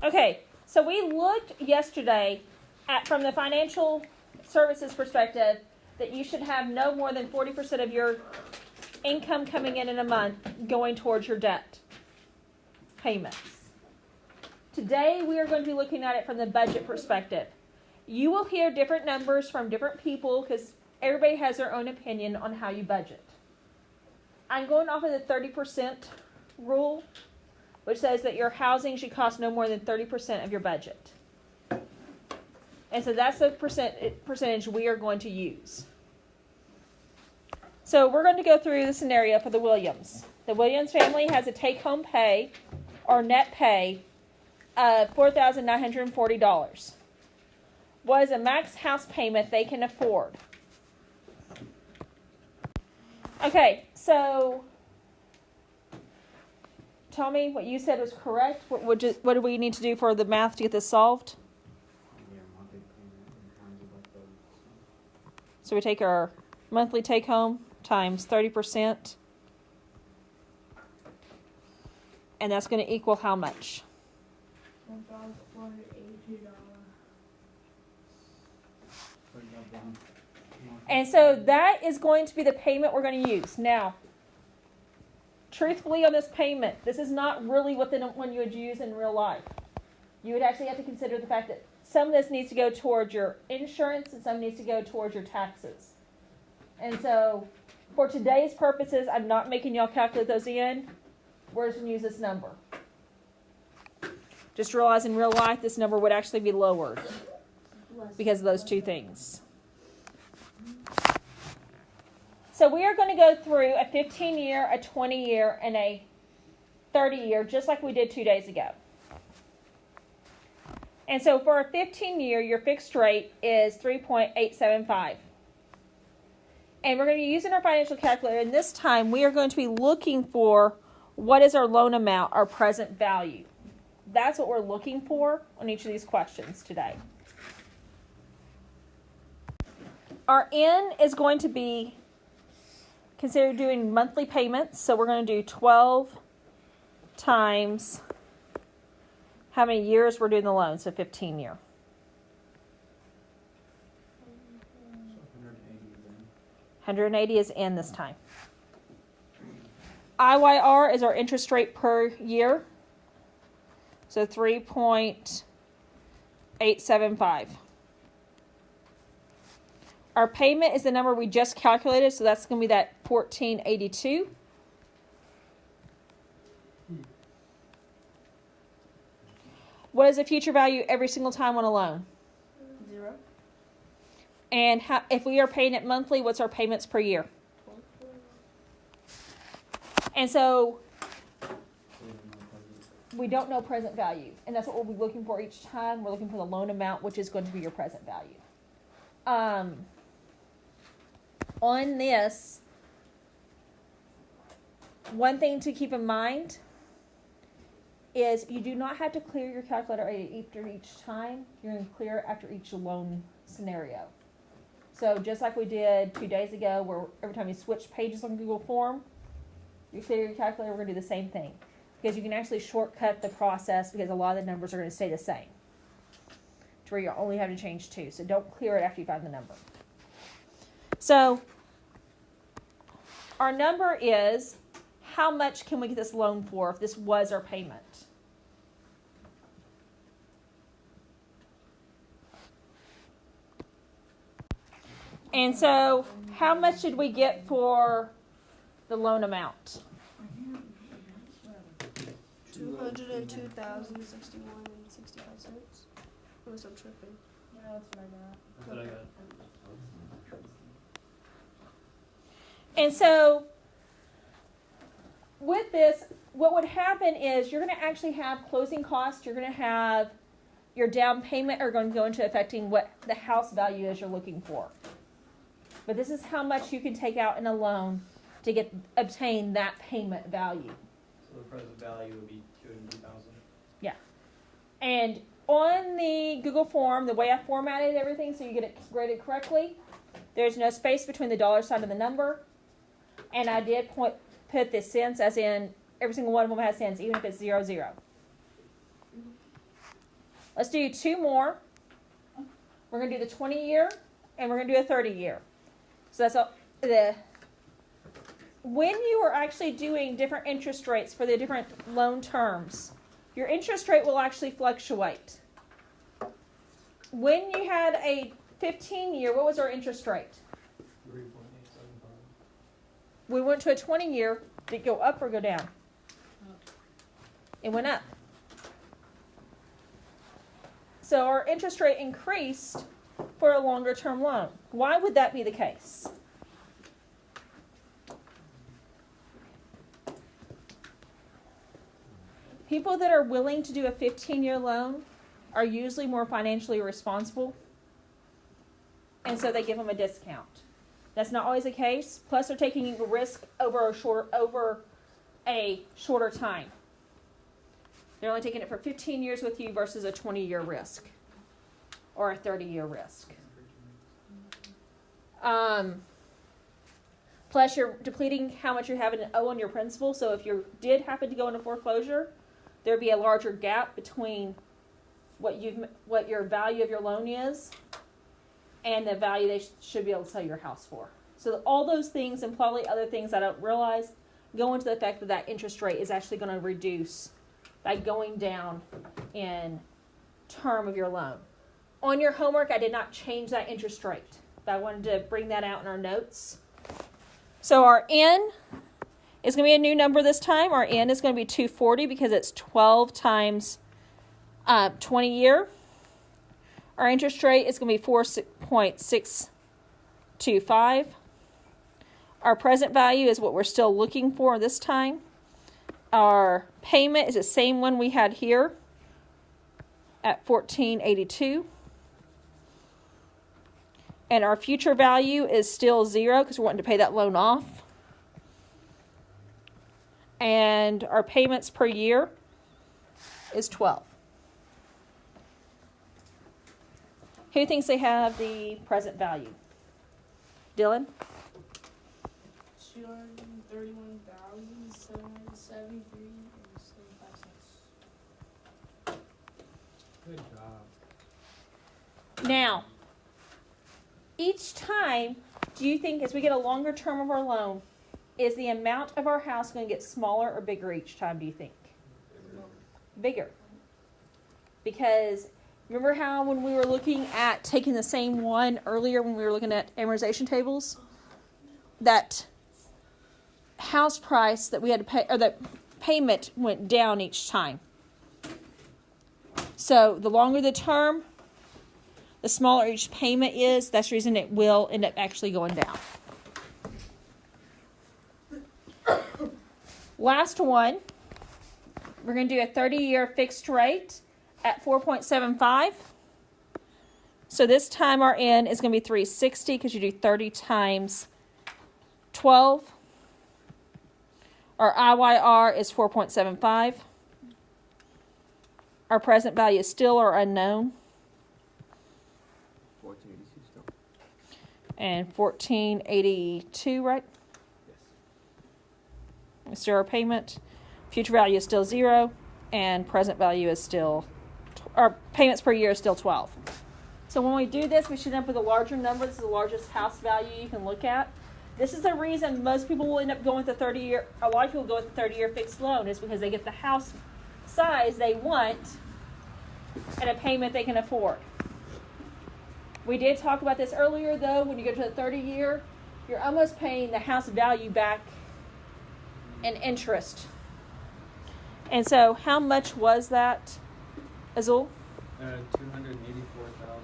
Okay, so we looked yesterday at, from the financial services perspective, that you should have no more than 40% of your income coming in a month going towards your debt payments. Today we are going to be looking at it from the budget perspective. You will hear different numbers from different people because everybody has their own opinion on how you budget. I'm going off of the 30% rule, which says that your housing should cost no more than 30% of your budget. And so that's the percentage we are going to use. So we're going to go through the scenario for the Williams. The Williams family has a take-home pay or net pay of $4,940. What is a max house payment they can afford? Okay, so tell me what you said was correct. What do we need to do for the math to get this solved? So we take our monthly take-home times 30%. And that's going to equal how much? And so that is going to be the payment we're going to use. Now, truthfully on this payment, this is not really what the one you would use in real life. You would actually have to consider the fact that some of this needs to go towards your insurance and some needs to go towards your taxes. And so, for today's purposes, I'm not making y'all calculate those in. We're just going to use this number. Just realize in real life, this number would actually be lowered because of those two things. So we are going to go through a 15-year, a 20-year, and a 30-year, just like we did 2 days ago. And so for a 15-year, your fixed rate is 3.875. And we're going to be using our financial calculator, and this time we are going to be looking for what is our loan amount, our present value. That's what we're looking for on each of these questions today. Our N is going to be considered doing monthly payments, so we're going to do 12 times how many years we're doing the loan, so 15 year. 180 is N this time. IYR is our interest rate per year, so 3.875. Our payment is the number we just calculated, so that's going to be that $1,482. What is the future value every single time on a loan? 0. And if we are paying it monthly, what's our payments per year? And so we don't know present value, and that's what we'll be looking for each time. We're looking for the loan amount, which is going to be your present value. On this, one thing to keep in mind is you do not have to clear your calculator after each time. You're going to clear after each loan scenario. So just like we did 2 days ago, where every time you switch pages on Google Form, you clear your calculator, we're going to do the same thing. Because you can actually shortcut the process because a lot of the numbers are going to stay the same. To where you only have to change 2. So don't clear it after you find the number. So our number is, how much can we get this loan for if this was our payment? And so how much did we get for the loan amount? $202,061.65. Unless I'm tripping. No, that's what I got. That's what I got. And so with this, what would happen is you're going to actually have closing costs. You're going to have your down payment are going to go into affecting what the house value is you're looking for. But this is how much you can take out in a loan to obtain that payment value. So the present value would be $202,000. Yeah. And on the Google form, the way I formatted everything so you get it graded correctly, there's no space between the dollar sign and the number. And I did put the cents as in every single one of them has cents, even if it's 00. Let's do 2 more. We're going to do the 20-year, and we're going to do a 30-year. So that's when you are actually doing different interest rates for the different loan terms, your interest rate will actually fluctuate. When you had a 15-year, what was our interest rate? 3.875. We went to a 20-year. Did it go up or go down? It went up. So our interest rate increased for a longer term loan. Why would that be the case? People that are willing to do a 15-year loan are usually more financially responsible, and so they give them a discount. That's not always the case. Plus, they're taking a risk over a shorter time. They're only taking it for 15 years with you versus a 20-year risk or a 30-year risk. Plus, you're depleting how much you have in owe on your principal. So if you did happen to go into foreclosure, there'd be a larger gap between what your value of your loan is and the value they should be able to sell your house for. So all those things, and probably other things I don't realize, go into the fact that that interest rate is actually going to reduce by going down in term of your loan. On your homework, I did not change that interest rate, but I wanted to bring that out in our notes. So our N is going to be a new number this time. Our N is going to be 240 because it's 12 times 20 year. Our interest rate is going to be 4.625. Our present value is what we're still looking for this time. Our payment is the same one we had here at $1,482. And our future value is still 0 because we're wanting to pay that loan off. And our payments per year is 12. Who thinks they have the present value? Dylan? 231,773.75. Good job. Now, each time, do you think as we get a longer term of our loan, is the amount of our house going to get smaller or bigger each time, do you think? Bigger. Because remember how when we were looking at taking the same one earlier when we were looking at amortization tables, that house price that we had to pay, or that payment went down each time. So the longer the term, the smaller each payment is. That's the reason it will end up actually going down. Last one, we're going to do a 30-year fixed rate at 4.75. So this time our N is going to be 360 because you do 30 times 12. Our IYR is 4.75. Our present value is still or unknown. 1482 still. And 1482, right? Yes. Zero payment. Future value is still 0, and present value is still, our payments per year is still 12. So when we do this, we should end up with a larger number. This is the largest house value you can look at. This is the reason most people will end up going with the 30-year, a lot of people go with the 30-year fixed loan, is because they get the house size they want and a payment they can afford. We did talk about this earlier, though. When you go to the 30-year, you're almost paying the house value back in interest. And so how much was that, Azul? 284,000.